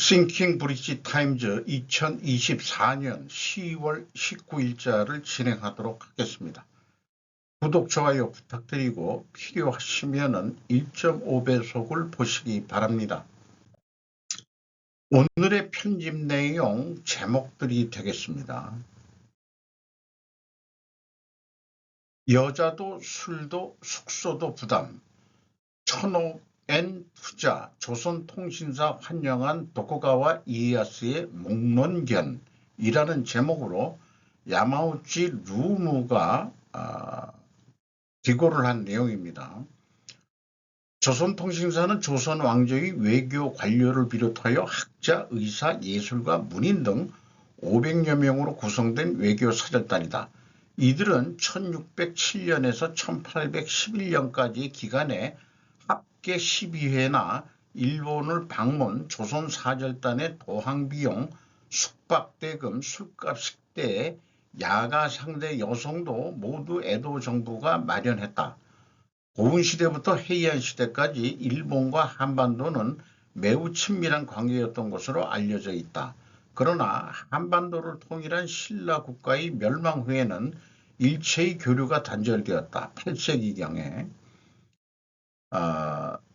싱킹 브릿지 타임즈 2024년 10월 19일자를 진행하도록 하겠습니다. 구독, 좋아요 부탁드리고 필요하시면 1.5배속을 보시기 바랍니다. 오늘의 편집 내용 제목들이 되겠습니다. 여자도 술도 숙소도 부담, 천억엔 투자, 조선통신사 환영한 도쿠가와 이에야스의 목론견이라는 제목으로 야마우치 루무가 기고를 한 내용입니다. 조선통신사는 조선 왕조의 외교 관료를 비롯하여 학자, 의사, 예술가, 문인 등 500여 명으로 구성된 외교 사절단이다. 이들은 1607년에서 1811년까지 기간에 합계 12회나 일본을 방문, 조선 사절단의 도항비용, 숙박대금, 술값, 식대, 야가 상대 여성도 모두 에도 정부가 마련했다. 고운시대부터 해이안시대까지 일본과 한반도는 매우 친밀한 관계였던 것으로 알려져 있다. 그러나 한반도를 통일한 신라 국가의 멸망 후에는 일체의 교류가 단절되었다. 8세기경에.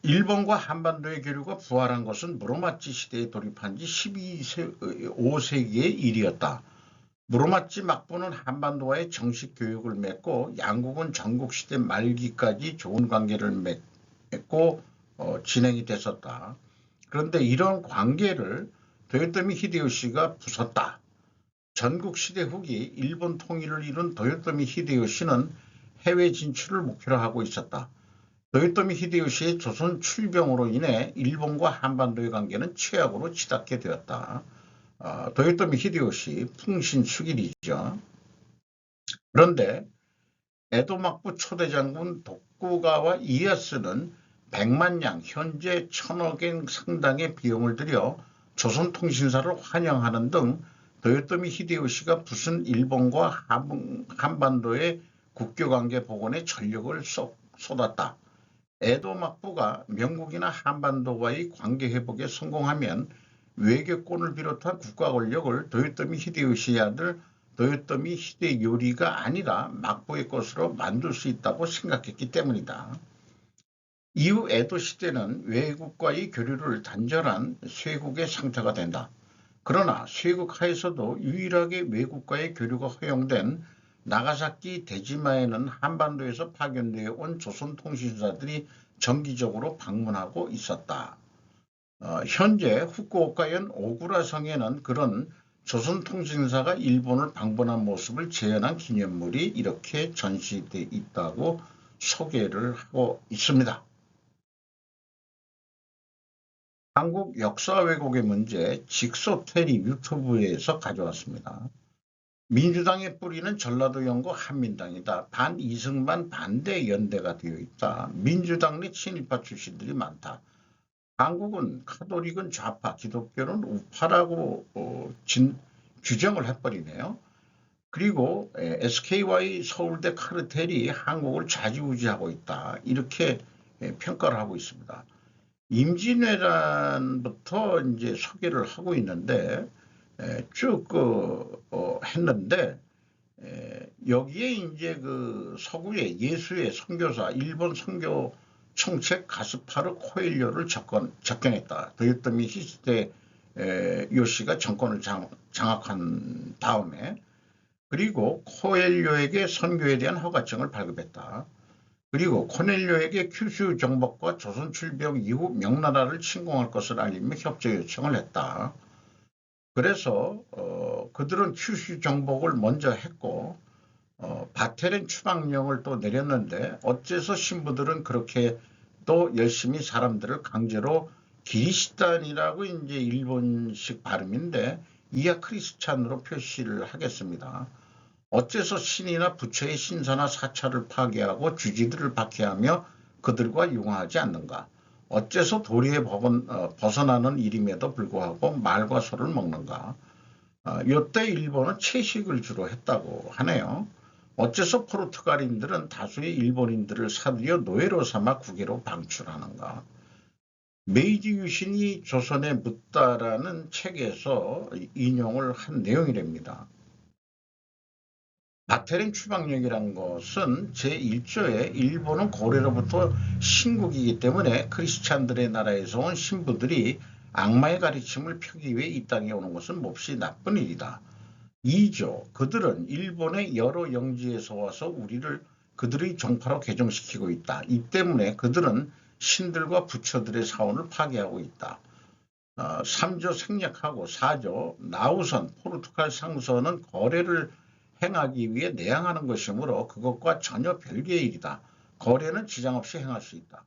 일본과 한반도의 교류가 부활한 것은 무로마치 시대에 돌입한 지 5세기의 일이었다. 무로마치 막부는 한반도와의 정식 교역을 맺고 양국은 전국시대 말기까지 좋은 관계를 맺고 진행이 됐었다. 그런데 이런 관계를 도요토미 히데요시가 부쉈다. 전국시대 후기 일본 통일을 이룬 도요토미 히데요시는 해외 진출을 목표로 하고 있었다. 도요토미 히데요시의 조선 출병으로 인해 일본과 한반도의 관계는 최악으로 치닫게 되었다. 도요토미 히데요시 풍신수길이죠. 그런데 에도 막부 초대장군 도쿠가와 이에야스는 100만냥 현재 1000억엔 상당의 비용을 들여 조선통신사를 환영하는 등 도요토미 히데요시가 부순 일본과 한반도의 국교관계 복원에 전력을 쏟았다. 에도 막부가 명국이나 한반도와의 관계 회복에 성공하면 외교권을 비롯한 국가 권력을 도요토미 히데요시의 아들 도요토미 히데요리가 아니라 막부의 것으로 만들 수 있다고 생각했기 때문이다. 이후 에도 시대는 외국과의 교류를 단절한 쇄국의 상태가 된다. 그러나 쇄국 하에서도 유일하게 외국과의 교류가 허용된 나가사키 데지마에는 한반도에서 파견되어 온 조선통신사들이 정기적으로 방문하고 있었다. 현재 후쿠오카현 오구라성에는 그런 조선통신사가 일본을 방문한 모습을 재현한 기념물이 이렇게 전시되어 있다고 소개를 하고 있습니다. 한국 역사 왜곡의 문제 직소테리 유튜브에서 가져왔습니다. 민주당의 뿌리는 전라도 연고 한민당이다. 반 이승만 반대 연대가 되어 있다. 민주당 내 친일파 출신들이 많다. 한국은 카톨릭은 좌파, 기독교는 우파라고 규정을 해버리네요. 그리고 SKY 서울대 카르텔이 한국을 좌지우지하고 있다. 이렇게 평가를 하고 있습니다. 임진왜란부터 이제 소개를 하고 있는데 쭉 했는데 여기에 이제 그 서구의 예수의 선교사 일본 선교 총책 가스파르 코엘료를 접견했다. 도요토미 히데요시가 정권을 장악한 다음에 그리고 코엘료에게 선교에 대한 허가증을 발급했다. 그리고 코넬료에게 큐슈 정복과 조선 출병 이후 명나라를 침공할 것을 알리며 협조 요청을 했다. 그래서 그들은 큐슈 정복을 먼저 했고 바테렌 추방령을 또 내렸는데 어째서 신부들은 그렇게 또 열심히 사람들을 강제로 기리시탄이라고 이제 일본식 발음인데 이하 크리스찬으로 표시를 하겠습니다. 어째서 신이나 부처의 신사나 사찰을 파괴하고 주지들을 박해하며 그들과 융화하지 않는가? 어째서 도리에 벗어나는 일임에도 불구하고 말과 소를 먹는가? 이때 일본은 채식을 주로 했다고 하네요. 어째서 포르투갈인들은 다수의 일본인들을 사들여 노예로 삼아 국외로 방출하는가? 메이지 유신이 조선에 묻다라는 책에서 인용을 한 내용이랍니다. 바테린 추방령이란 것은 제1조에 일본은 고려로부터 신국이기 때문에 크리스찬들의 나라에서 온 신부들이 악마의 가르침을 펴기 위해 이 땅에 오는 것은 몹시 나쁜 일이다. 2조, 그들은 일본의 여러 영지에서 와서 우리를 그들의 종파로 개종시키고 있다. 이 때문에 그들은 신들과 부처들의 사원을 파괴하고 있다. 3조 생략하고 4조 나우선 포르투갈 상선은 거래를 행하기 위해 내항하는 것이므로 그것과 전혀 별개의 일이다. 거래는 지장 없이 행할 수 있다.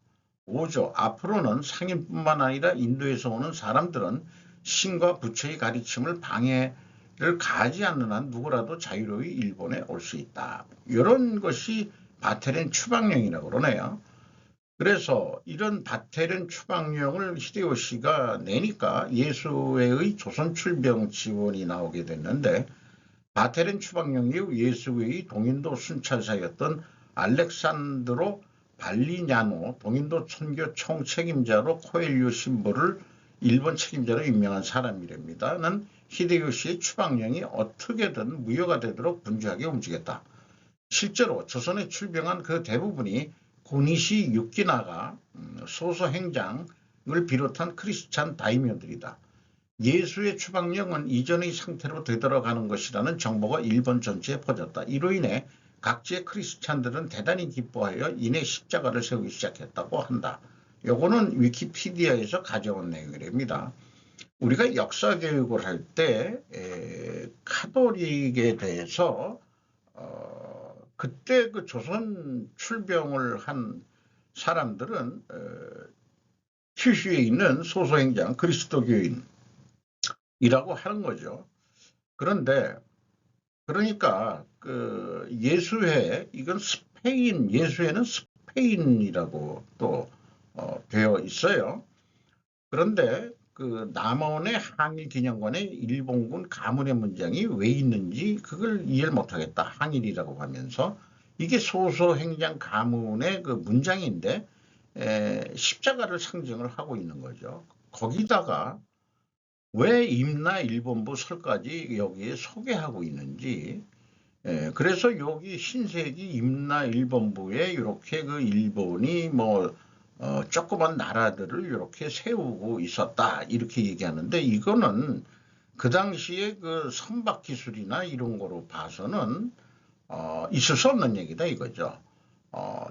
5조 앞으로는 상인뿐만 아니라 인도에서 오는 사람들은 신과 부처의 가르침을 방해를 가하지 않는 한 누구라도 자유로이 일본에 올 수 있다. 이런 것이 바테렌 추방령이라고 그러네요. 그래서 이런 바테른 추방령을 히데요시가 내니까 예수회의 조선 출병 지원이 나오게 됐는데, 바테른 추방령 이후 예수회의 동인도 순찰사였던 알렉산드로 발리냐노 동인도 선교 총책임자로 코엘류 신부를 일본 책임자로 임명한 사람이랍니다.는 히데요시의 추방령이 어떻게든 무효가 되도록 분주하게 움직였다. 실제로 조선에 출병한 그 대부분이 고니시 유키나가 소소행장을 비롯한 크리스찬 다이묘들이다. 예수의 추방령은 이전의 상태로 되돌아가는 것이라는 정보가 일본 전체에 퍼졌다. 이로 인해 각지의 크리스찬들은 대단히 기뻐하여 이내 십자가를 세우기 시작했다고 한다. 요거는 위키피디아에서 가져온 내용이랍니다. 우리가 역사 교육을 할 때 카톨릭에 대해서 그때 그 조선 출병을 한 사람들은 큐슈에 있는 소소행장 그리스도교인이라고 하는 거죠. 그런데 그러니까 그 예수회 이건 스페인 예수회는 스페인이라고 또 되어 있어요. 그런데 그 남원의 항일기념관에 일본군 가문의 문장이 왜 있는지 그걸 이해를 못하겠다. 항일이라고 하면서 이게 소소행장 가문의 그 문장인데 십자가를 상징을 하고 있는 거죠. 거기다가 왜 임나 일본부 설까지 여기에 소개하고 있는지 그래서 여기 신세기 임나 일본부에 이렇게 그 일본이 뭐 조그만 나라들을 이렇게 세우고 있었다 이렇게 얘기하는데 이거는 그 당시에 그 선박 기술이나 이런 거로 봐서는 있을 수 없는 얘기다 이거죠.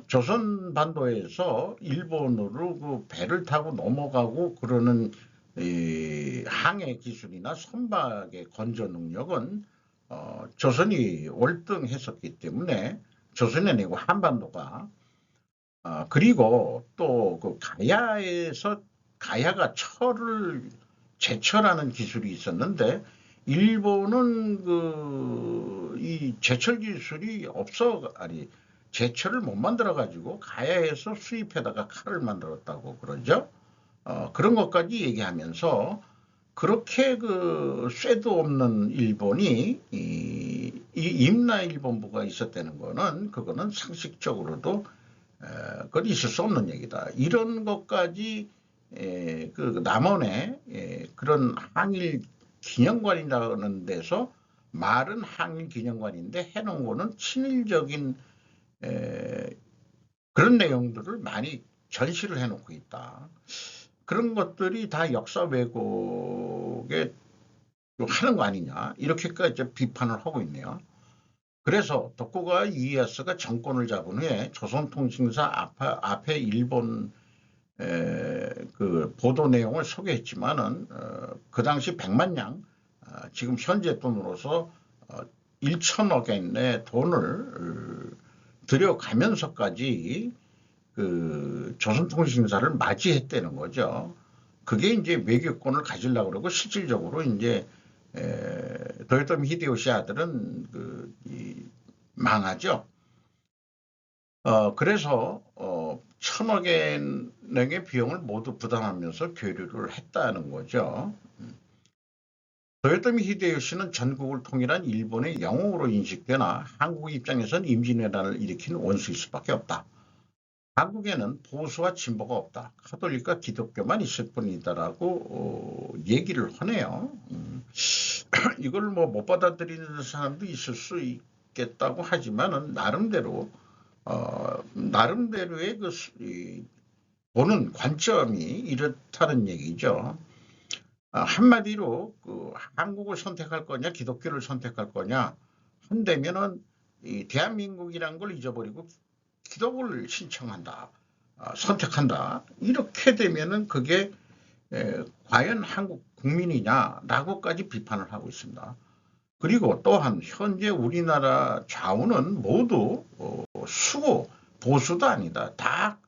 조선 반도에서 일본으로 그 배를 타고 넘어가고 그러는 이 항해 기술이나 선박의 건조 능력은 조선이 월등했었기 때문에 조선이 아니고 한반도가 그리고 또 그 가야에서 가야가 철을 제철하는 기술이 있었는데 일본은 그 이 제철 기술이 없어 아니 제철을 못 만들어 가지고 가야에서 수입해다가 칼을 만들었다고 그러죠. 그런 것까지 얘기하면서 그렇게 그 쇠도 없는 일본이 이 임나일본부가 있었다는 거는 그거는 상식적으로도 그건 있을 수 없는 얘기다. 이런 것까지 그 남원에 그런 항일 기념관이라는 데서 말은 항일 기념관인데 해놓은 거는 친일적인 그런 내용들을 많이 전시를 해놓고 있다. 그런 것들이 다 역사 왜곡에 하는 거 아니냐 이렇게까지 비판을 하고 있네요. 그래서 도쿠가와 이에야스가 정권을 잡은 후에 조선통신사 앞에 일본 그 보도 내용을 소개했지만은 그 당시 100만 냥 지금 현재 돈으로서 1천억 엔의 돈을 들여가면서까지 그 조선통신사를 맞이했다는 거죠. 그게 이제 외교권을 가지려고 그러고 실질적으로 이제 도요토미 히데요시 아들은 망하죠. 그래서 1,000억 엔의 비용을 모두 부담하면서 교류를 했다는 거죠. 도요토미 히데요시는 전국을 통일한 일본의 영웅으로 인식되나 한국 입장에선 임진왜란을 일으킨 원수일 수밖에 없다. 한국에는 보수와 진보가 없다. 가톨릭과 기독교만 있을 뿐이다라고 얘기를 하네요. 이걸 뭐 못 받아들이는 사람도 있을 수 있겠다고 하지만은 나름대로의 보는 관점이 이렇다는 얘기죠. 한마디로 한국을 선택할 거냐 기독교를 선택할 거냐 한다면은 이 대한민국이란 걸 잊어버리고 기독을 신청한다, 선택한다. 이렇게 되면은 그게 과연 한국 국민이냐라고까지 비판을 하고 있습니다. 그리고 또한 현재 우리나라 좌우는 모두 수구 보수도 아니다. 다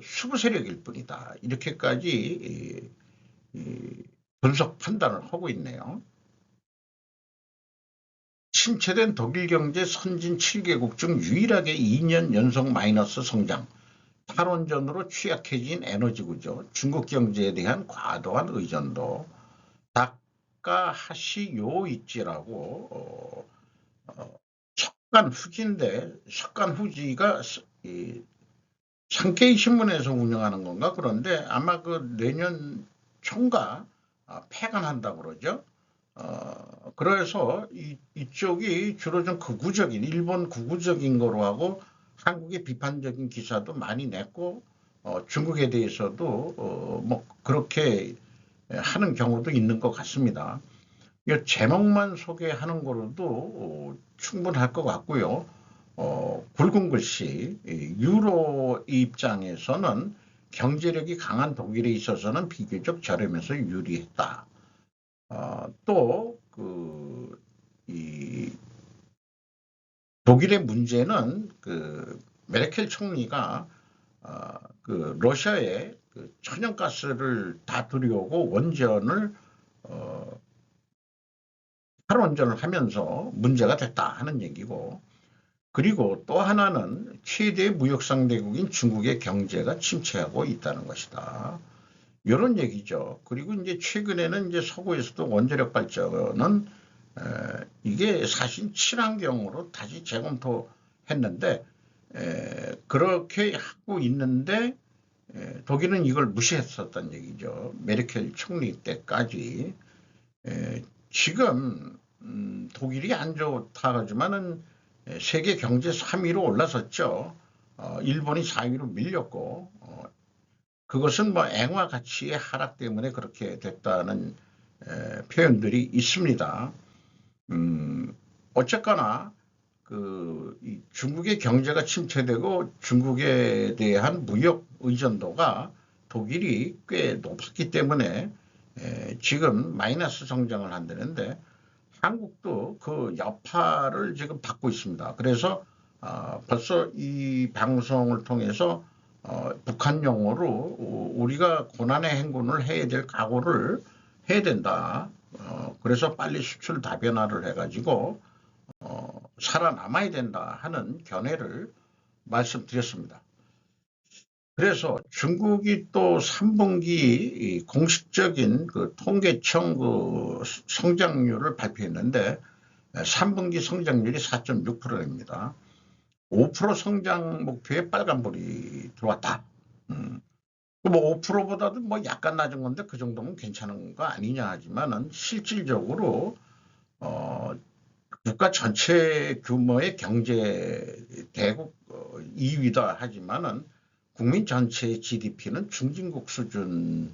수구 세력일 뿐이다. 이렇게까지 분석 판단을 하고 있네요. 침체된 독일 경제 선진 7개국 중 유일하게 2년 연속 마이너스 성장, 탈원전으로 취약해진 에너지 구조, 중국 경제에 대한 과도한 의존도, 다카하시 요이치라고 석간 후지인데 석간 후지가 상케이 신문에서 운영하는 건가 그런데 아마 그 내년 총과 폐간한다고 그러죠. 그래서 이쪽이 주로 좀 극우적인 일본 극우적인 거로 하고 한국의 비판적인 기사도 많이 냈고 중국에 대해서도 뭐 그렇게 하는 경우도 있는 것 같습니다. 이 제목만 소개하는 거로도 충분할 것 같고요. 굵은 글씨 유로 입장에서는 경제력이 강한 독일에 있어서는 비교적 저렴해서 유리했다. 또 독일의 문제는 메르켈 총리가 러시아에 천연가스를 다 들여오고 원전을 탈원전을 하면서 문제가 됐다 하는 얘기고, 그리고 또 하나는 최대 무역 상대국인 중국의 경제가 침체하고 있다는 것이다. 이런 얘기죠. 그리고 이제 최근에는 이제 서구에서도 원자력 발전은 이게 사실 친환경으로 다시 재검토했는데 그렇게 하고 있는데 독일은 이걸 무시했었단 얘기죠. 메르켈 총리 때까지. 지금 독일이 안 좋다 하지만은 세계 경제 3위로 올라섰죠. 일본이 4위로 밀렸고 그것은 뭐 앵화 가치의 하락 때문에 그렇게 됐다는 표현들이 있습니다. 어쨌거나 중국의 경제가 침체되고 중국에 대한 무역 의존도가 독일이 꽤 높았기 때문에 지금 마이너스 성장을 한다는데 한국도 그 여파를 지금 받고 있습니다. 그래서 벌써 이 방송을 통해서 북한용으로 우리가 고난의 행군을 해야 될 각오를 해야 된다. 그래서 빨리 수출 다변화를 해가지고 살아남아야 된다 하는 견해를 말씀드렸습니다. 그래서 중국이 또 3분기 공식적인 통계청 성장률을 발표했는데 3분기 성장률이 4.6%입니다. 5% 성장 목표에 빨간불이 들어왔다. 뭐 5%보다도 뭐 약간 낮은 건데 그 정도면 괜찮은 거 아니냐 하지만은 실질적으로 국가 전체 규모의 경제 대국 2위다 하지만은 국민 전체의 GDP는 중진국 수준에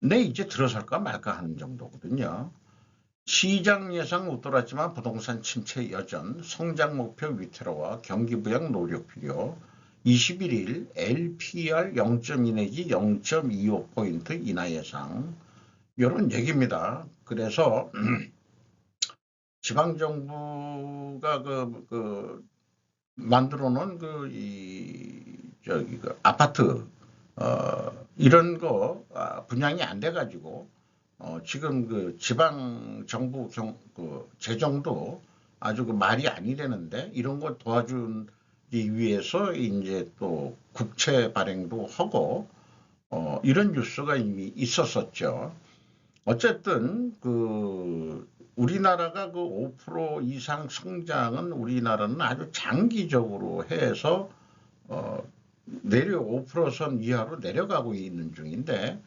이제 들어설까 말까 하는 정도거든요. 시장 예상 웃돌았지만 부동산 침체 여전, 성장 목표 위태로와 경기 부양 노력 필요, 21일 LPR 0.2 내지 0.25포인트 인하 예상, 이런 얘기입니다. 그래서 지방정부가 만들어 놓은 아파트, 이런 거 분양이 안 돼가지고, 지금 지방정부 재정도 아주 말이 아니되는데, 이런 거 도와주기 위해서 이제 또 국채 발행도 하고, 이런 뉴스가 이미 있었었죠. 어쨌든 우리나라가 5% 이상 성장은 우리나라는 아주 장기적으로 해서 내려 5%선 이하로 내려가고 있는 중인데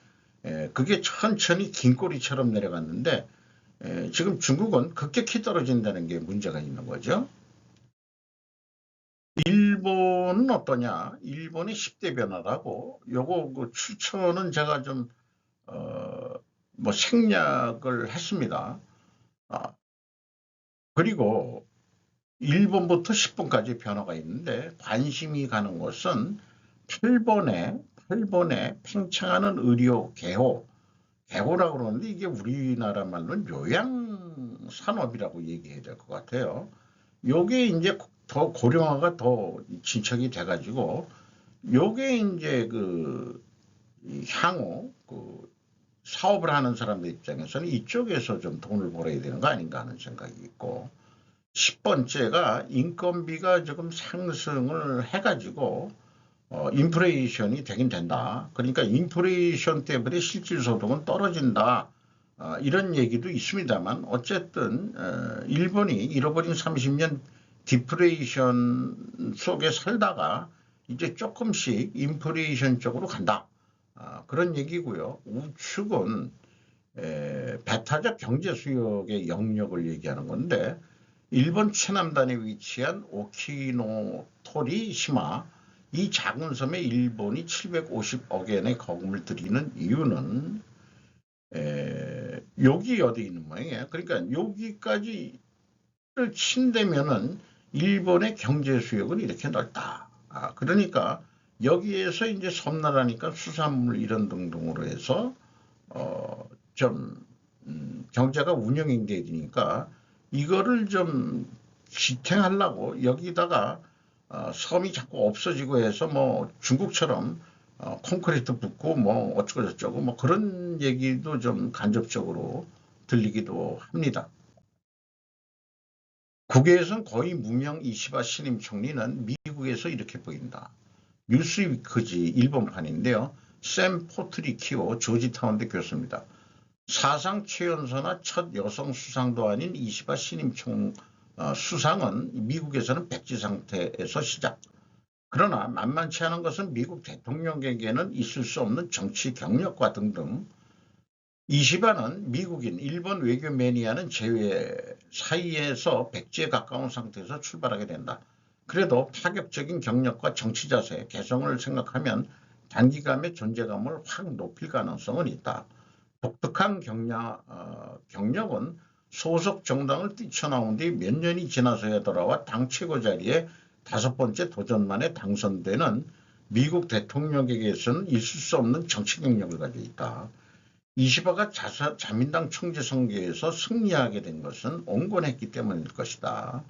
그게 천천히 긴 꼬리처럼 내려갔는데 지금 중국은 급격히 떨어진다는 게 문제가 있는 거죠. 일본은 어떠냐? 일본이 10대 변화라고 요거 그 추천은 제가 좀 뭐 생략을 했습니다. 아, 그리고 1번부터 10번까지 변화가 있는데 관심이 가는 것은 8번에 팽창하는 의료 개호, 개호라고 그러는데 이게 우리나라 말로는 요양산업이라고 얘기해야 될 것 같아요. 요게 이제 더 고령화가 더 진척이 돼가지고 요게 이제 그 향후 그 사업을 하는 사람들 입장에서는 이쪽에서 좀 돈을 벌어야 되는 거 아닌가 하는 생각이 있고 10번째가 인건비가 조금 상승을 해가지고 인플레이션이 되긴 된다. 그러니까 인플레이션 때문에 실질 소득은 떨어진다. 이런 얘기도 있습니다만 어쨌든 일본이 잃어버린 30년 디플레이션 속에 살다가 이제 조금씩 인플레이션 쪽으로 간다. 그런 얘기고요. 우측은 배타적 경제 수역의 영역을 얘기하는 건데 일본 최남단에 위치한 오키노토리 시마 이 작은 섬에 일본이 750억 엔의 거금을 들이는 이유는 여기 어디 있는 모양이에요. 그러니까 여기까지를 친다면은 일본의 경제 수역은 이렇게 넓다. 그러니까 여기에서 이제 섬나라니까 수산물 이런 등등으로 해서 좀 경제가 운영이 되니까 이거를 좀 지탱하려고 여기다가 섬이 자꾸 없어지고 해서 뭐 중국처럼 콘크리트 붓고 뭐 어쩌고 저쩌고 뭐 그런 얘기도 좀 간접적으로 들리기도 합니다. 국외에선 거의 무명 이시바 신임 총리는 미국에서 이렇게 보인다. 뉴스위크지 일본판인데요. 샘 포트리키오 조지타운대 교수입니다. 사상 최연소나 첫 여성 수상도 아닌 이시바 신임 수상은 미국에서는 백지 상태에서 시작. 그러나 만만치 않은 것은 미국 대통령에게는 있을 수 없는 정치 경력과 등등 이시바는 미국인, 일본 외교 매니아는 제외 사이에서 백지에 가까운 상태에서 출발하게 된다. 그래도 파격적인 경력과 정치 자세, 개성을 생각하면 단기간의 존재감을 확 높일 가능성은 있다. 독특한 경력은 소속 정당을 뛰쳐나온 뒤 몇 년이 지나서야 돌아와 당 최고 자리에 5번째 도전만에 당선되는 미국 대통령에게서는 있을 수 없는 정치 경력을 가지고 있다. 이시바가 자민당 총재 선거에서 승리하게 된 것은 온건했기 때문일 것이다.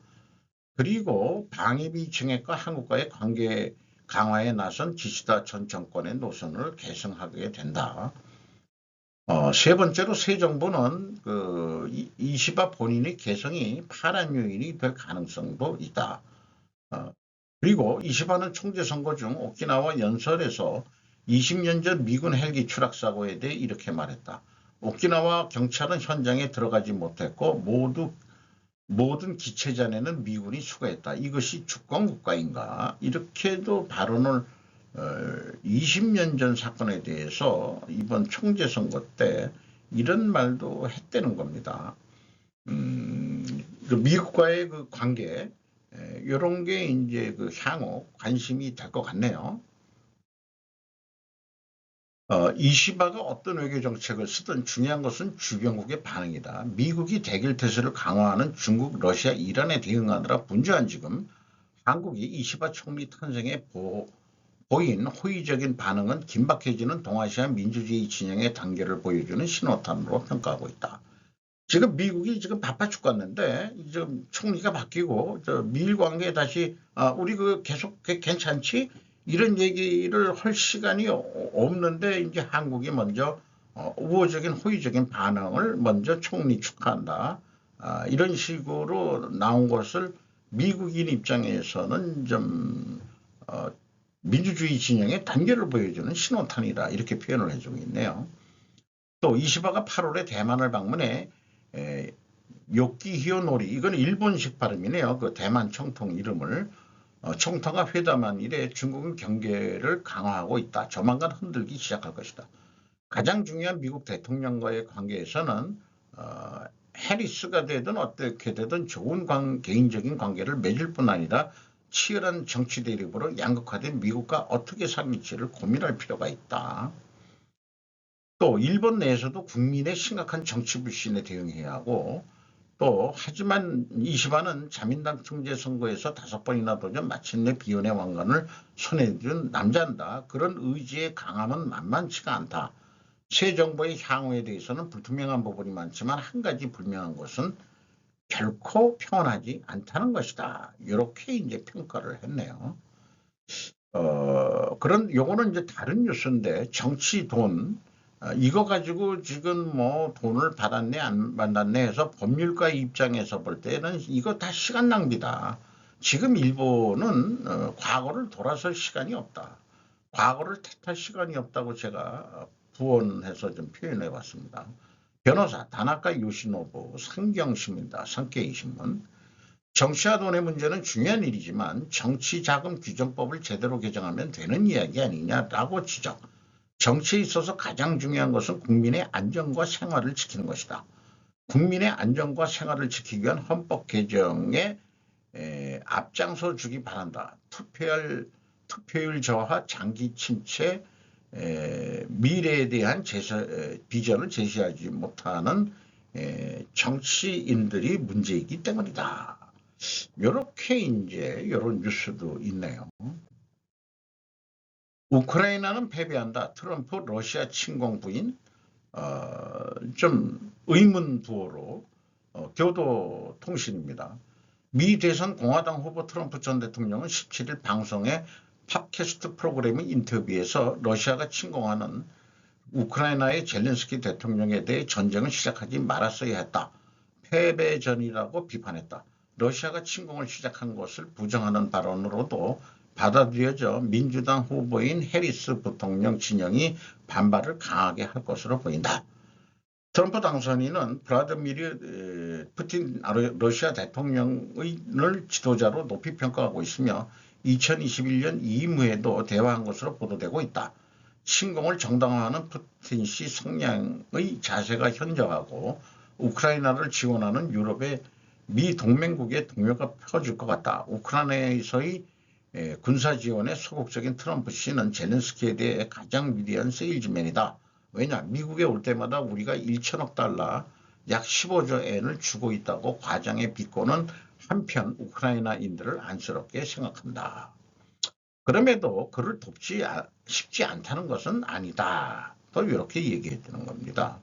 그리고 방위비 증액과 한국과의 관계 강화에 나선 기시다 전 정권의 노선을 계승하게 된다. 세 번째로 새 정부는 이시바 본인의 개성이 파란 요인이 될 가능성도 있다. 그리고 이시바는 총재 선거 중 오키나와 연설에서 20년 전 미군 헬기 추락 사고에 대해 이렇게 말했다. 오키나와 경찰은 현장에 들어가지 못했고 모든 기체잔에는 미군이 수거했다. 이것이 주권국가인가? 이렇게도 발언을 20년 전 사건에 대해서 이번 총재 선거 때 이런 말도 했다는 겁니다. 미국과의 그 관계 이런 게 이제 그 향후 관심이 될 것 같네요. 이시바가 어떤 외교 정책을 쓰든 중요한 것은 주변국의 반응이다. 미국이 대결 태세를 강화하는 중국, 러시아, 이란에 대응하느라 분주한 지금 한국이 이시바 총리 탄생에 보인 호의적인 반응은 긴박해지는 동아시아 민주주의 진영의 단계를 보여주는 신호탄으로 평가하고 있다. 지금 미국이 지금 바빠 죽겠는데 지금 총리가 바뀌고 미일 관계 다시 우리 계속 괜찮지? 이런 얘기를 할 시간이 없는데 이제 한국이 먼저 우호적인 호의적인 반응을 먼저 총리 축하한다. 이런 식으로 나온 것을 미국인 입장에서는 좀 민주주의 진영의 단계를 보여주는 신호탄이다. 이렇게 표현을 해주고 있네요. 또 이시바가 8월에 대만을 방문해 요끼히요노리 이건 일본식 발음이네요. 그 대만 총통 이름을 총통과 회담한 이래 중국은 경계를 강화하고 있다. 조만간 흔들기 시작할 것이다. 가장 중요한 미국 대통령과의 관계에서는 해리스가 되든 어떻게 되든 좋은 개인적인 관계를 맺을 뿐 아니라 치열한 정치 대립으로 양극화된 미국과 어떻게 사귈지를 고민할 필요가 있다. 또 일본 내에서도 국민의 심각한 정치 불신에 대응해야 하고, 또 하지만 이시바는 자민당 총재 선거에서 5번이나 도전 마침내 비혼의 왕관을 손에 쥔 남자다. 그런 의지의 강함은 만만치가 않다. 새 정부의 향후에 대해서는 불투명한 부분이 많지만 한 가지 분명한 것은 결코 평온하지 않다는 것이다. 이렇게 이제 평가를 했네요. 요거는 이제 다른 뉴스인데, 정치 돈, 이거 가지고 지금 뭐 돈을 받았네 안 받았네 해서 법률가의 입장에서 볼 때는 이거 다 시간 낭비다. 지금 일본은 과거를 돌아설 시간이 없다. 과거를 탓할 시간이 없다고 제가 부언해서 좀 표현해 봤습니다. 변호사 다나카 요시노부 상경신문이다. 산케이 신문. 정치와 돈의 문제는 중요한 일이지만 정치자금 규정법을 제대로 개정하면 되는 이야기 아니냐라고 지적. 정치에 있어서 가장 중요한 것은 국민의 안전과 생활을 지키는 것이다. 국민의 안전과 생활을 지키기 위한 헌법 개정에 앞장서 주기 바란다. 투표율 저하, 장기 침체, 미래에 대한 비전을 제시하지 못하는 정치인들이 문제이기 때문이다. 이렇게 이제 이런 뉴스도 있네요. 우크라이나는 패배한다. 트럼프 러시아 침공 부인. 좀 의문부호로 교도통신입니다. 미 대선 공화당 후보 트럼프 전 대통령은 17일 방송의 팟캐스트 프로그램의 인터뷰에서 러시아가 침공하는 우크라이나의 젤렌스키 대통령에 대해 전쟁을 시작하지 말았어야 했다. 패배전이라고 비판했다. 러시아가 침공을 시작한 것을 부정하는 발언으로도 받아들여져 민주당 후보인 해리스 부통령 진영이 반발을 강하게 할 것으로 보인다. 트럼프 당선인은 블라디미르 푸틴 러시아 대통령을 지도자로 높이 평가하고 있으며 2021년 이무에도 대화한 것으로 보도되고 있다. 침공을 정당화하는 푸틴 씨 성향의 자세가 현저하고 우크라이나를 지원하는 유럽의 미 동맹국의 동요가 펴질 것 같다. 우크라이나에서의 군사 지원에 소극적인 트럼프 씨는 젤렌스키에 대해 가장 위대한 세일즈맨이다. 왜냐? 미국에 올 때마다 우리가 1천억 달러, 약 15조 엔을 주고 있다고 과장해 비꼬는 한편 우크라이나인들을 안쓰럽게 생각한다. 그럼에도 그를 돕지 쉽지 않다는 것은 아니다. 또 이렇게 얘기했다는 겁니다.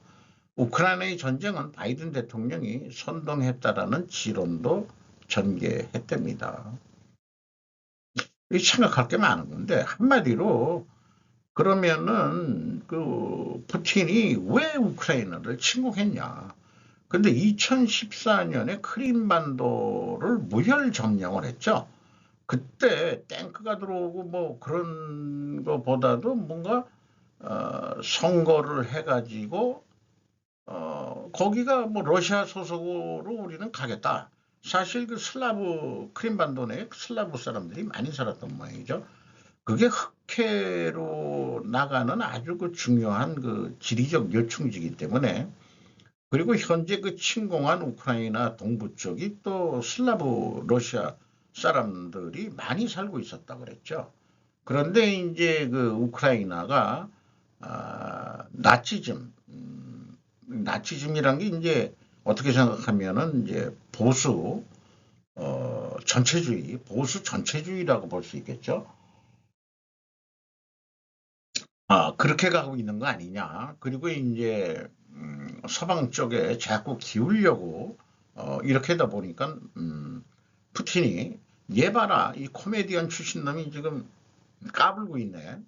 우크라이나의 전쟁은 바이든 대통령이 선동했다라는 지론도 전개했답니다. 생각할 게 많은 건데 한마디로 그러면은 그 푸틴이 왜 우크라이나를 침공했냐? 근데 2014년에 크림반도를 무혈 점령을 했죠. 그때 탱크가 들어오고 뭐 그런 거보다도 뭔가 선거를 해가지고 거기가 뭐 러시아 소속으로 우리는 가겠다. 사실 그 크림반도 내에 슬라브 사람들이 많이 살았던 모양이죠. 그게 흑해로 나가는 아주 그 중요한 그 지리적 요충지이기 때문에, 그리고 현재 그 침공한 우크라이나 동부 쪽이 또 슬라브 러시아 사람들이 많이 살고 있었다 그랬죠. 그런데 이제 그 우크라이나가 나치즘이란 게 이제 어떻게 생각하면은 이제 보수 전체주의라고 볼 수 있겠죠. 그렇게 가고 있는 거 아니냐. 그리고 이제 서방 쪽에 자꾸 기울려고 이렇게 하다 보니까 푸틴이 얘 봐라 이 코미디언 출신 놈이 지금 까불고 있네.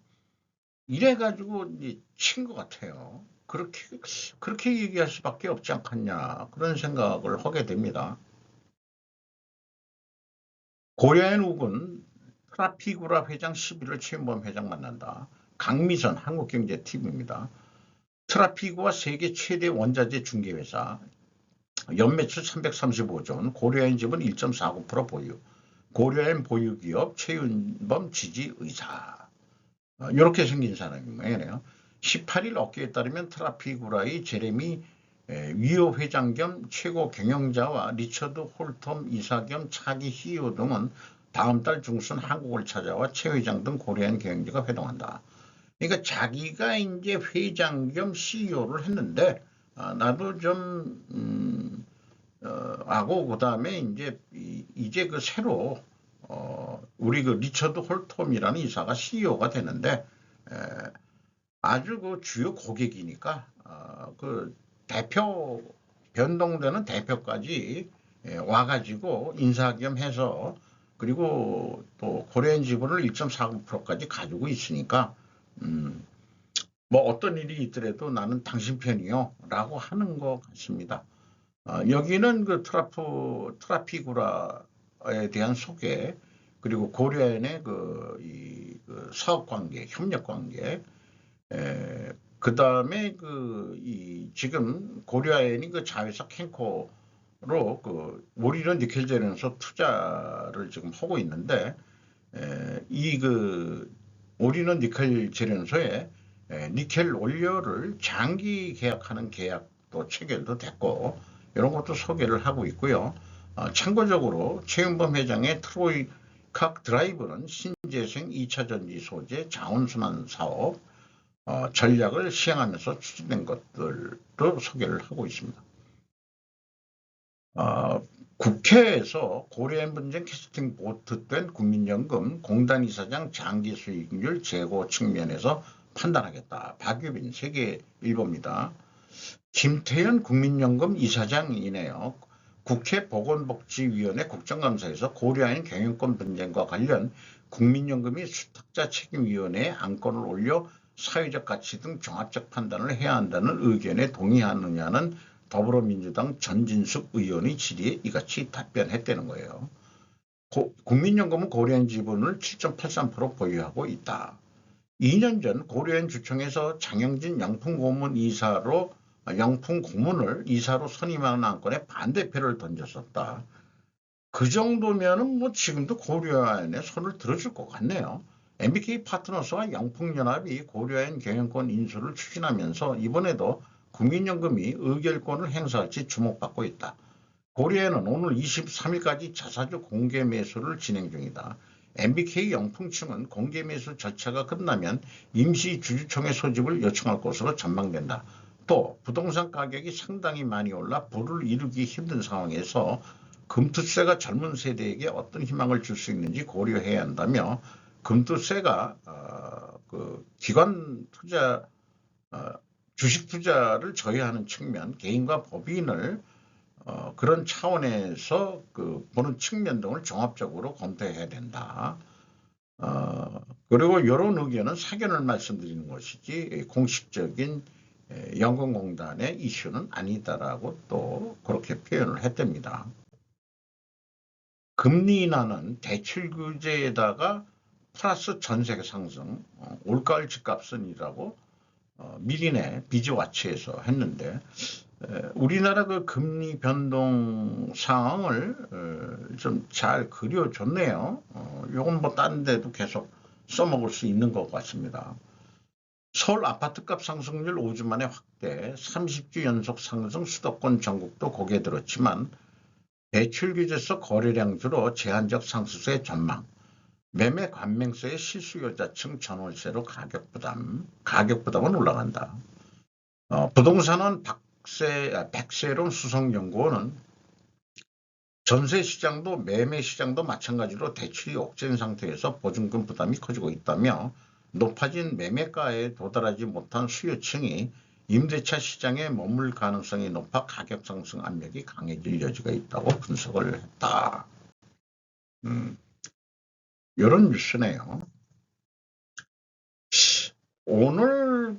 이래가지고 친 것 같아요. 그렇게 얘기할 수밖에 없지 않겠냐 그런 생각을 하게 됩니다. 고려인 욱은 트라피구라 회장 11월 최은범 회장 만난다. 강미선 한국경제TV입니다. 트라피구와 세계 최대 원자재 중개회사 연매출 335조 원, 고려인 지분 1.49% 보유. 고려엔 보유기업 최윤범 지지의사. 이렇게 생긴 사람이에요. 18일 업계에 따르면 트라피구라의 제레미 위오 회장 겸 최고 경영자와 리처드 홀텀 이사 겸 차기 CEO 등은 다음 달 중순 한국을 찾아와 최 회장 등 고려한 경영자가 회동한다. 그러니까 자기가 이제 회장 겸 CEO를 했는데 나도 좀 하고 그다음에 이제 그 새로 우리 그 리처드 홀텀이라는 이사가 CEO가 되는데 아주 그 주요 고객이니까 그 대표 변동되는 대표까지 와가지고 인사 겸 해서 그리고 또 고려인 지분을 1.49%까지 가지고 있으니까 뭐 어떤 일이 있더라도 나는 당신 편이요 라고 하는 것 같습니다. 여기는 그 트라피구라에 대한 소개 그리고 고려인의 그 사업 관계, 협력 관계 그 다음에 지금 고려아연이 그 자회사 캔코로 그 오리런 니켈 재련소 투자를 지금 하고 있는데 이 그 오리런 니켈 재련소에 니켈 원료를 장기 계약하는 계약도 체결도 됐고 이런 것도 소개를 하고 있고요. 참고적으로 최윤범 회장의 트로이칵 드라이브는 신재생 2차 전지 소재 자원순환 사업 전략을 시행하면서 추진된 것들도 소개를 하고 있습니다. 국회에서 고려인 분쟁 캐스팅 보트된 국민연금 공단 이사장 장기 수익률 제고 측면에서 판단하겠다. 박유빈 세계일보입니다. 김태현 국민연금 이사장이네요. 국회 보건복지위원회 국정감사에서 고려인 경영권 분쟁과 관련 국민연금이 수탁자 책임위원회에 안건을 올려 사회적 가치 등 종합적 판단을 해야 한다는 의견에 동의하느냐는 더불어민주당 전진숙 의원의 질의에 이같이 답변했다는 거예요. 국민연금은 고려인 지분을 7.83% 보유하고 있다. 2년 전 고려인 주총에서 장영진 영풍고문 이사로 영풍고문을 이사로 선임하는 안건에 반대표를 던졌었다. 그 정도면은 뭐 지금도 고려인에 손을 들어줄 것 같네요. MBK 파트너스와 영풍연합이 고려인 경영권 인수를 추진하면서 이번에도 국민연금이 의결권을 행사할지 주목받고 있다. 고려인은 오늘 23일까지 자사주 공개 매수를 진행 중이다. MBK 영풍 측은 공개 매수 절차가 끝나면 임시 주주총회 소집을 요청할 것으로 전망된다. 또 부동산 가격이 상당히 많이 올라 부를 이루기 힘든 상황에서 금투세가 젊은 세대에게 어떤 희망을 줄 수 있는지 고려해야 한다며 금투세가 그 기관 투자 주식 투자를 저해하는 측면 개인과 법인을 그런 차원에서 보는 측면 등을 종합적으로 검토해야 된다. 그리고 이런 의견은 사견을 말씀드리는 것이지 공식적인 연금공단의 이슈는 아니다라고 또 그렇게 표현을 했답니다. 금리 인하는 대출 규제에다가 플러스 전세 상승, 올가을 집값은이라고 미리네 비즈와치에서 했는데 우리나라 그 금리 변동 상황을 좀 잘 그려줬네요. 요건 뭐 다른 데도 계속 써먹을 수 있는 것 같습니다. 서울 아파트값 상승률 5주 만에 확대, 30주 연속 상승 수도권 전국도 고개 들었지만 대출 규제서 거래량 줄어 제한적 상승세 전망, 매매 관맹세의 실수요자층 전월세로 가격 부담은 올라간다. 부동산원 백세론 수석연구원은 전세 시장도 매매 시장도 마찬가지로 대출이 억제된 상태에서 보증금 부담이 커지고 있다며 높아진 매매가에 도달하지 못한 수요층이 임대차 시장에 머물 가능성이 높아 가격 상승 압력이 강해질 여지가 있다고 분석을 했다. 이런 뉴스네요. 오늘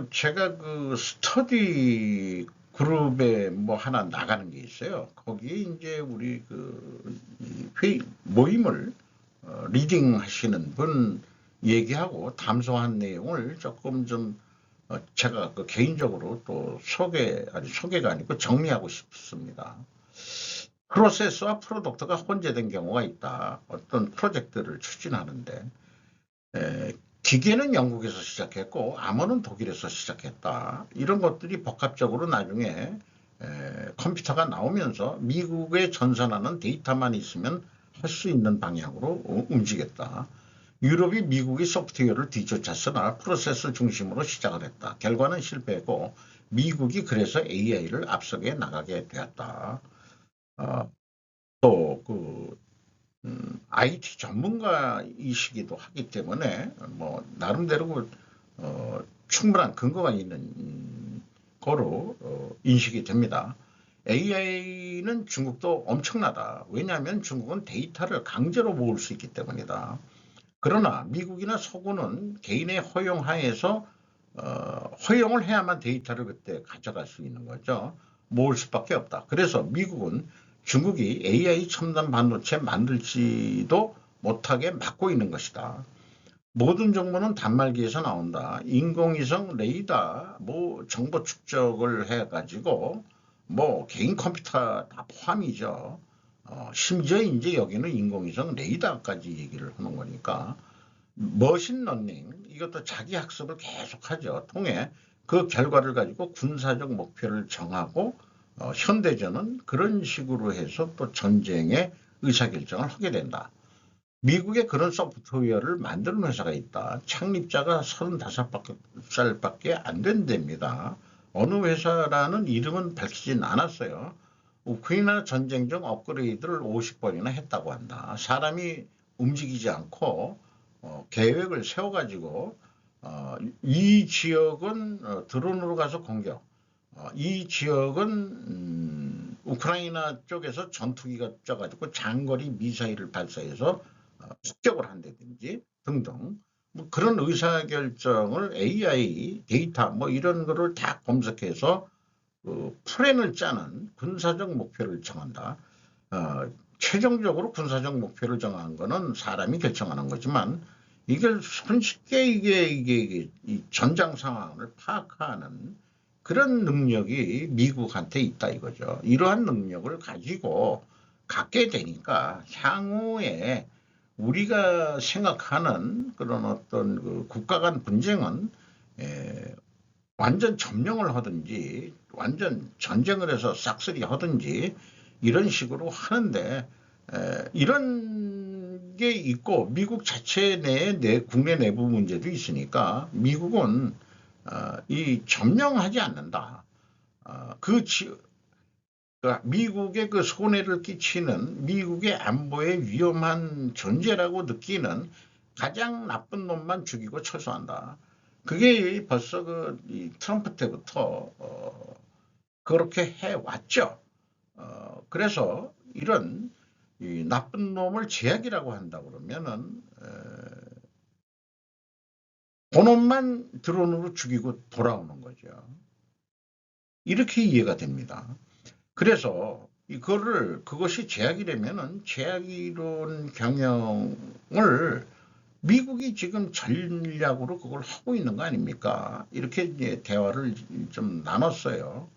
제가 스터디 그룹에 뭐 하나 나가는 게 있어요. 거기에 이제 우리 회의 모임을 리딩 하시는 분 얘기하고 담소한 내용을 조금 좀 제가 개인적으로 또 소개가 아니고 정리하고 싶습니다. 프로세스와 프로덕트가 혼재된 경우가 있다. 어떤 프로젝트를 추진하는데 기계는 영국에서 시작했고 암호는 독일에서 시작했다. 이런 것들이 복합적으로 나중에 컴퓨터가 나오면서 미국에 전산하는 데이터만 있으면 할 수 있는 방향으로 움직였다. 유럽이 미국의 소프트웨어를 뒤쫓았으나 프로세스 중심으로 시작을 했다. 결과는 실패했고 미국이 그래서 AI를 앞서게 나가게 되었다. 또그 IT 전문가이시기도 하기 때문에 뭐 나름대로 충분한 근거가 있는 거로 인식이 됩니다. AI는 중국도 엄청나다. 왜냐하면 중국은 데이터를 강제로 모을 수 있기 때문이다. 그러나 미국이나 서구는 개인의 허용하에서 허용을 해야만 데이터를 그때 가져갈 수 있는 거죠. 모을 수밖에 없다. 그래서 미국은 중국이 AI 첨단 반도체 만들지도 못하게 막고 있는 것이다. 모든 정보는 단말기에서 나온다. 인공위성 레이더 뭐 정보 축적을 해가지고 뭐 개인 컴퓨터 다 포함이죠. 심지어 이제 여기는 인공위성 레이더까지 얘기를 하는 거니까 머신러닝 이것도 자기 학습을 계속하죠. 통해 그 결과를 가지고 군사적 목표를 정하고 현대전은 그런 식으로 해서 또 전쟁의 의사결정을 하게 된다. 미국에 그런 소프트웨어를 만드는 회사가 있다. 창립자가 35살밖에 안 된답니다. 어느 회사라는 이름은 밝히진 않았어요. 우크라이나 전쟁 중 업그레이드를 50번이나 했다고 한다. 사람이 움직이지 않고 계획을 세워가지고 이 지역은 드론으로 가서 공격, 이 지역은 우크라이나 쪽에서 전투기가 쪄가지고 장거리 미사일을 발사해서 습격을 한다든지 등등 뭐 그런 의사결정을 AI 데이터 뭐 이런 거를 다 검색해서 플랜을 짜는 군사적 목표를 정한다. 최종적으로 군사적 목표를 정한 거는 사람이 결정하는 거지만 이걸 손쉽게 이게 이 전장 상황을 파악하는 그런 능력이 미국한테 있다 이거죠. 이러한 능력을 가지고 갖게 되니까 향후에 우리가 생각하는 그런 어떤 그 국가 간 분쟁은 완전 점령을 하든지 완전 전쟁을 해서 싹쓸이 하든지 이런 식으로 하는데 이런 게 있고 미국 자체 내에 국내 내부 문제도 있으니까 미국은 이 점령하지 않는다. 그 미국의 그 손해를 끼치는 미국의 안보에 위험한 존재라고 느끼는 가장 나쁜 놈만 죽이고 철수한다. 그게 벌써 이 트럼프 때부터 그렇게 해왔죠. 그래서 이런 이 나쁜 놈을 제약이라고 한다 그러면은 그놈만 드론으로 죽이고 돌아오는 거죠. 이렇게 이해가 됩니다. 그래서 그것이 제약이라면은 제약이론 경영을 미국이 지금 전략으로 그걸 하고 있는 거 아닙니까? 이렇게 이제 대화를 좀 나눴어요.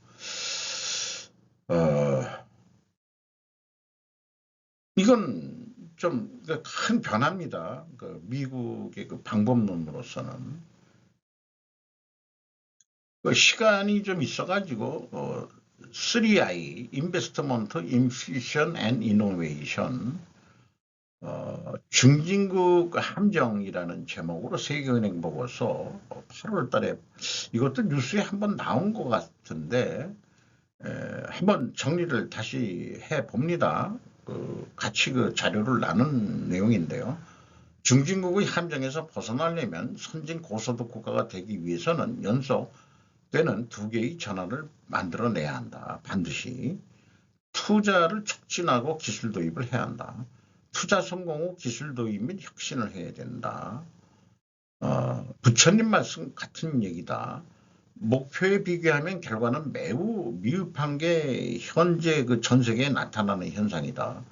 이건 좀 큰 변화입니다. 그 미국의 그 방법론으로서는 그 시간이 좀 있어가지고 3I, Investment, Infusion and Innovation, 중진국 함정이라는 제목으로 세계은행 보고서 8월 달에 이것도 뉴스에 한번 나온 것 같은데 한번 정리를 다시 해 봅니다. 같이 그 자료를 나눈 내용인데요. 중진국의 함정에서 벗어나려면 선진 고소득 국가가 되기 위해서는 연속되는 두 개의 전환을 만들어내야 한다. 반드시 투자를 촉진하고 기술 도입을 해야 한다. 투자 성공 후 기술 도입 및 혁신을 해야 된다. 부처님 말씀 같은 얘기다. 목표에 비교하면 결과는 매우 미흡한 게 현재 그 전 세계에 나타나는 현상이다.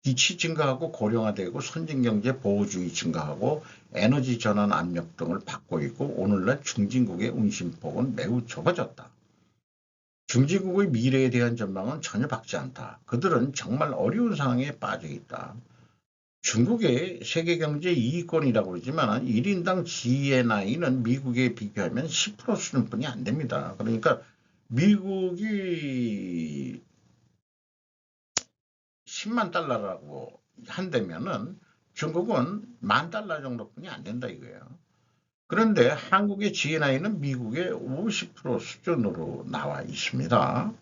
기치 증가하고 고령화되고 선진경제 보호주의 증가하고 에너지 전환 압력 등을 받고 있고 오늘날 중진국의 운신폭은 매우 좁아졌다. 중진국의 미래에 대한 전망은 전혀 밝지 않다. 그들은 정말 어려운 상황에 빠져 있다. 중국의 세계 경제 2위권이라고 그러지만 1인당 GNI는 미국에 비교하면 10% 수준뿐이 안 됩니다. 그러니까 미국이 10만 달러라고 한다면은 중국은 10,000달러 정도뿐이 안 된다 이거예요. 그런데 한국의 GNI는 미국의 50% 수준으로 나와 있습니다.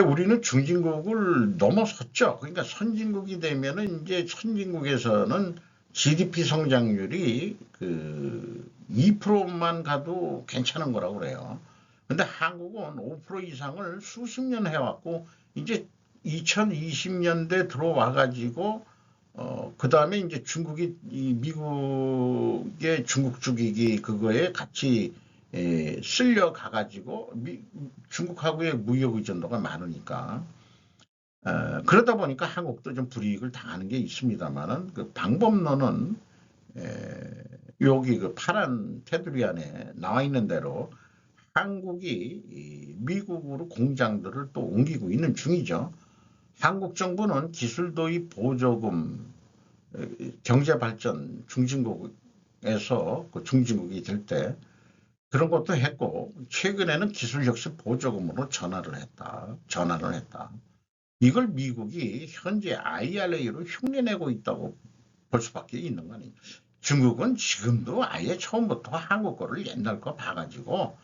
우리는 중진국을 넘어섰죠. 그러니까 선진국이 되면은 이제 선진국에서는 GDP 성장률이 그 2%만 가도 괜찮은 거라고 그래요. 근데 한국은 5% 이상을 수십 년 해왔고 이제 2020년대 들어와 가지고 그 다음에 이제 중국이 이 미국의 중국 주기기 그거에 같이 쓸려 가가지고 중국하고의 무역 의존도가 많으니까 그러다 보니까 한국도 좀 불이익을 당하는 게 있습니다만은 그 방법론은 여기 그 파란 테두리 안에 나와 있는 대로 한국이 미국으로 공장들을 또 옮기고 있는 중이죠. 한국 정부는 기술 도입 보조금 경제 발전 중진국에서 그 중진국이 될 때 그런 것도 했고 최근에는 기술 혁신 보조금으로 전환을 했다. 이걸 미국이 현재 IRA로 흉내내고 있다고 볼 수밖에 있는 거 아니에요. 중국은 지금도 아예 처음부터 한국 거를 옛날 거 봐가지고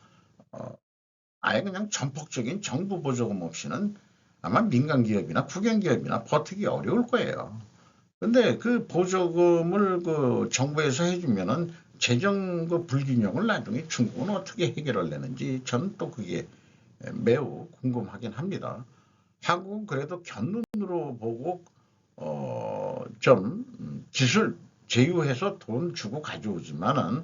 아예 그냥 전폭적인 정부 보조금 없이는 아마 민간 기업이나 국영 기업이나 버티기 어려울 거예요. 근데 그 보조금을 그 정부에서 해주면은 재정 그 불균형을 나중에 중국은 어떻게 해결을 내는지 저는 또 그게 매우 궁금하긴 합니다. 한국은 그래도 견눈으로 보고 좀 기술 제휴해서 돈 주고 가져오지만은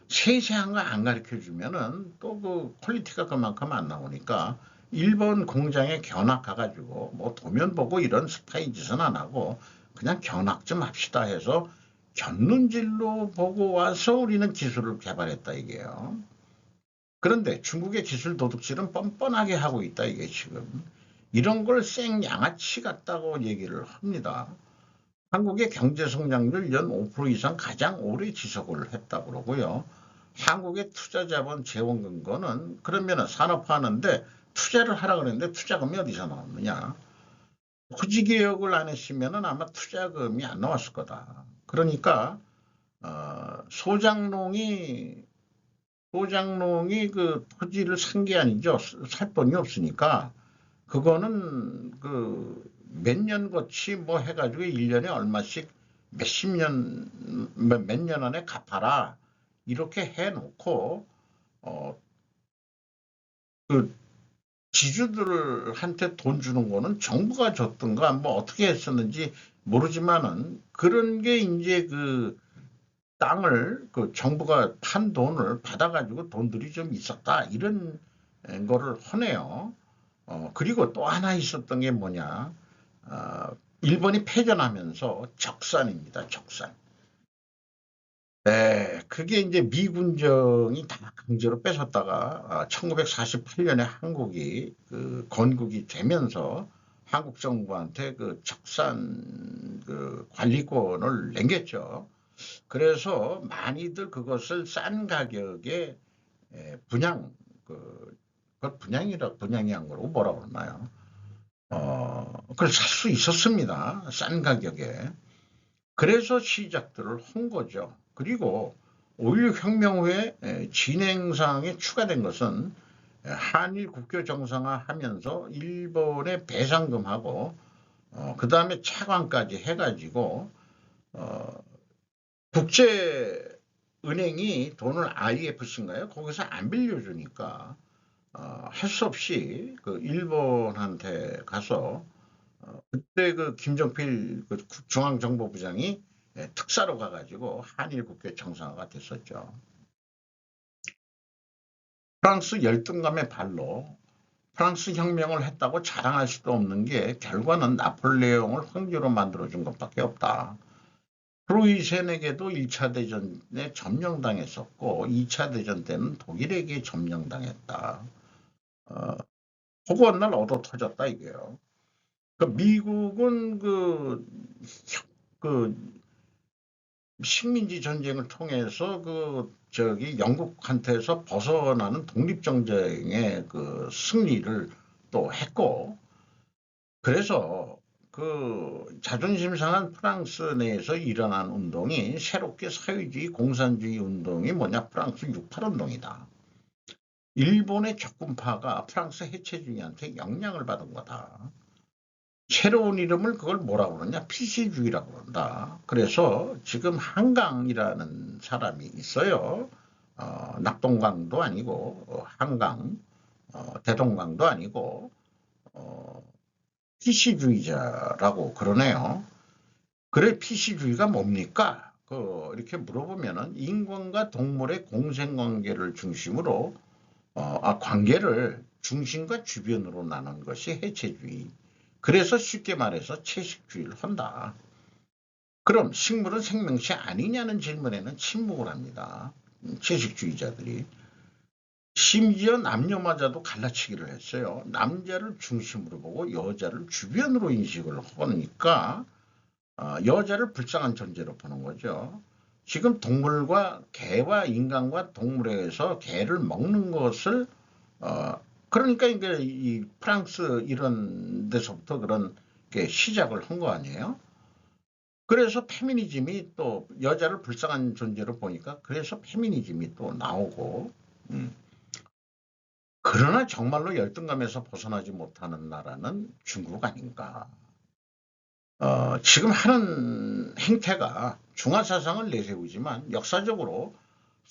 세세한 거 안 가르쳐 주면은 또 그 퀄리티가 그만큼 안 나오니까 일본 공장에 견학 가가지고 뭐 도면 보고 이런 스파이 짓은 안 하고 그냥 견학 좀 합시다 해서 견눈질로 보고 와서 우리는 기술을 개발했다 이게요. 그런데 중국의 기술 도둑질은 뻔뻔하게 하고 있다 이게 지금. 이런 걸 생양아치 같다고 얘기를 합니다. 한국의 경제 성장률 연 5% 이상 가장 오래 지속을 했다고 그러고요. 한국의 투자 자본 재원 근거는 그러면은 산업화하는데 투자를 하라 그랬는데 투자금이 어디서 나오느냐. 토지 개혁을 안 했으면은 아마 투자금이 안 나왔을 거다. 그러니까 소장농이 그 토지를 산 게 아니죠. 살 돈이 없으니까 그거는 그 몇 년 거치 뭐 해가지고 1년에 얼마씩 몇십 년 몇 년 안에 갚아라 이렇게 해놓고 그 지주들한테 돈 주는 거는 정부가 줬던가 뭐 어떻게 했었는지 모르지만은 그런 게 이제 그 땅을 그 정부가 판 돈을 받아가지고 돈들이 좀 있었다 이런 거를 하네요. 그리고 또 하나 있었던 게 뭐냐? 일본이 패전하면서 적산입니다. 적산. 네, 그게 이제 미군정이 다 강제로 뺏었다가 1948년에 한국이 그 건국이 되면서 한국 정부한테 그 적산 그 관리권을 남겼죠. 그래서 많이들 그것을 싼 가격에 분양 그 그걸 분양이 한 거라고 뭐라 그러나요? 그걸 살 수 있었습니다. 싼 가격에. 그래서 시작들을 한 거죠. 그리고 5.16 혁명 후에 진행상에 추가된 것은 한일 국교 정상화하면서 일본의 배상금하고 그 다음에 차관까지 해가지고 국제은행이 돈을 IFC인가요? 거기서 안 빌려주니까 할 수 없이 그 일본한테 가서 그때 그 김정필 그 중앙정보부장이 특사로 가가지고 한일 국교 정상화가 됐었죠. 프랑스 열등감의 발로 프랑스 혁명을 했다고 자랑할 수도 없는 게 결과는 나폴레옹을 황제로 만들어준 것밖에 없다. 프로이 세네게도 1차 대전에 점령당했었고 2차 대전 때는 독일에게 점령당했다. 허구한 날 얻어 터졌다 이게요. 그 미국은 그 식민지 전쟁을 통해서 영국한테서 벗어나는 독립전쟁의 그 승리를 또 했고, 그래서 그 자존심 상한 프랑스 내에서 일어난 운동이 새롭게 사회주의 공산주의 운동이 뭐냐, 프랑스 68 운동이다. 일본의 적군파가 프랑스 해체주의한테 영향을 받은 거다. 새로운 이름을 그걸 뭐라고 그러냐, 피시주의라고 그런다. 그래서 지금 한강이라는 사람이 있어요. 낙동강도 아니고 한강, 대동강도 아니고 피시주의자라고 그러네요. 그래, 피시주의가 뭡니까? 이렇게 물어보면은 인간과 동물의 공생관계를 중심으로 관계를 중심과 주변으로 나눈 것이 해체주의. 그래서 쉽게 말해서 채식주의를 한다. 그럼 식물은 생명체 아니냐는 질문에는 침묵을 합니다. 채식주의자들이. 심지어 남녀마저도 갈라치기를 했어요. 남자를 중심으로 보고 여자를 주변으로 인식을 하니까 여자를 불쌍한 존재로 보는 거죠. 지금 동물과 개와 인간과 동물에서 개를 먹는 것을 그러니까 이게 이 프랑스 이런 데서부터 그런 게 시작을 한 거 아니에요? 그래서 페미니즘이 또 여자를 불쌍한 존재로 보니까 그래서 페미니즘이 또 나오고 그러나 정말로 열등감에서 벗어나지 못하는 나라는 중국 아닌가. 지금 하는 행태가 중화사상을 내세우지만 역사적으로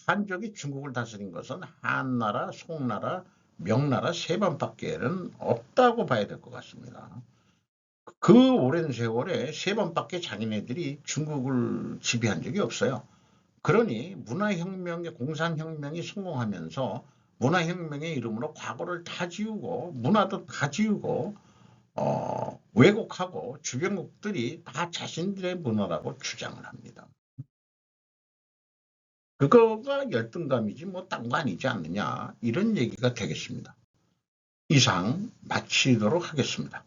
한족이 중국을 다스린 것은 한나라, 송나라, 명나라 세 번밖에는 없다고 봐야 될 것 같습니다. 그 오랜 세월에 세 번밖에 자기네들이 중국을 지배한 적이 없어요. 그러니 문화혁명의 공산혁명이 성공하면서 문화혁명의 이름으로 과거를 다 지우고 문화도 다 지우고 왜곡하고 주변국들이 다 자신들의 문화라고 주장을 합니다. 그거가 열등감이지 뭐 딴 거 아니지 않느냐, 이런 얘기가 되겠습니다. 이상 마치도록 하겠습니다.